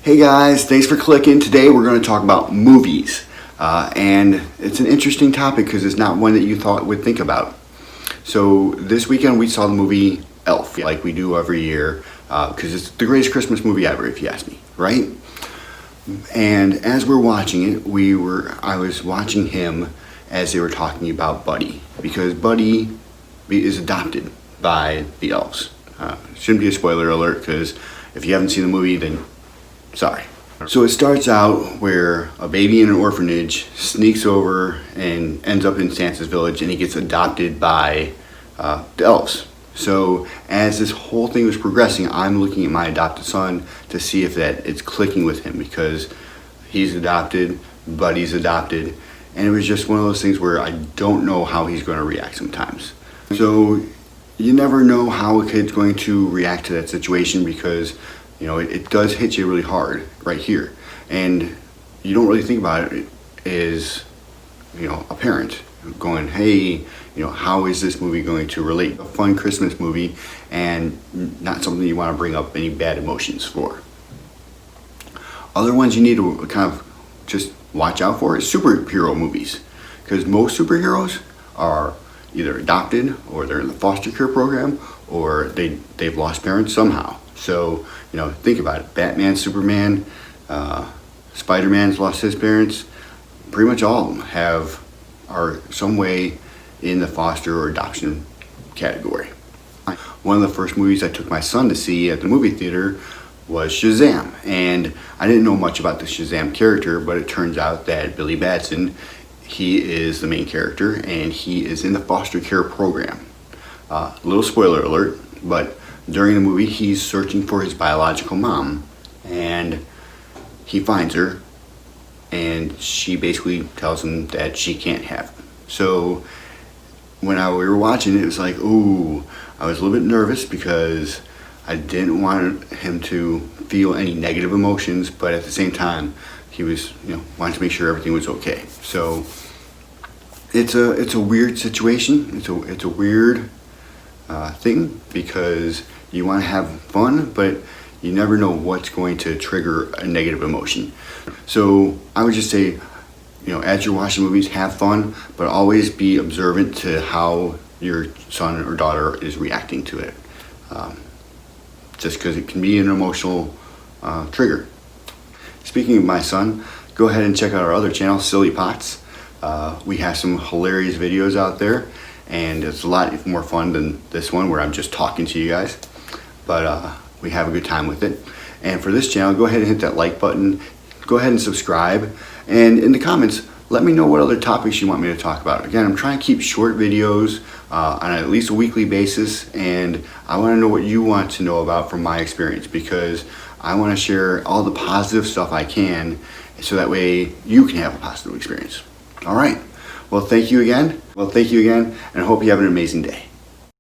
Hey guys, thanks for clicking. Today we're going to talk about movies. And it's an interesting topic because it's not one that you thought would think about. So this weekend we saw the movie Elf, like we do every year, because it's the greatest Christmas movie ever, if you ask me, right? And as we're watching it, I was watching him as they were talking about Buddy, because Buddy is adopted by the elves. Shouldn't be a spoiler alert, because if you haven't seen the movie, then sorry. So it starts out where a baby in an orphanage sneaks over and ends up in Santa's village, and he gets adopted by the elves. So as this whole thing was progressing, I'm looking at my adopted son to see if that it's clicking with him, because he's adopted, Buddy's adopted, and it was just one of those things where I don't know how he's going to react sometimes. So you never know how a kid's going to react to that situation, because it does hit you really hard right here, and you don't really think about it as a parent going, hey, how is this movie going to relate? A fun Christmas movie, and not something you want to bring up any bad emotions for. Other ones you need to kind of just watch out for is superhero movies, because most superheroes are either adopted, or they're in the foster care program, or they've lost parents somehow. So think about it. Batman, Superman, Spider-Man's lost his parents. Pretty much all of them are some way in the foster or adoption category. One of the first movies I took my son to see at the movie theater was Shazam, and I didn't know much about the Shazam character, but it turns out that Billy Batson, he is the main character, and he is in the foster care program. Little spoiler alert, but during the movie he's searching for his biological mom, and he finds her, and she basically tells him that she can't have him. So when we were watching it, it was like, ooh, I was a little bit nervous because I didn't want him to feel any negative emotions, but at the same time he was wanted to make sure everything was okay. So it's a weird situation. It's a weird thing, because you want to have fun, but you never know what's going to trigger a negative emotion. So I would just say, as you're watching movies, have fun, but always be observant to how your son or daughter is reacting to it. Just because it can be an emotional trigger. Speaking of my son, go ahead and check out our other channel, Silly Pots. We have some hilarious videos out there, and it's a lot more fun than this one where I'm just talking to you guys. But we have a good time with it. And for this channel, go ahead and hit that like button. Go ahead and subscribe. And in the comments, let me know what other topics you want me to talk about. Again, I'm trying to keep short videos on at least a weekly basis, and I want to know what you want to know about from my experience, because I want to share all the positive stuff I can, so that way you can have a positive experience. All right. Well, thank you again, and I hope you have an amazing day.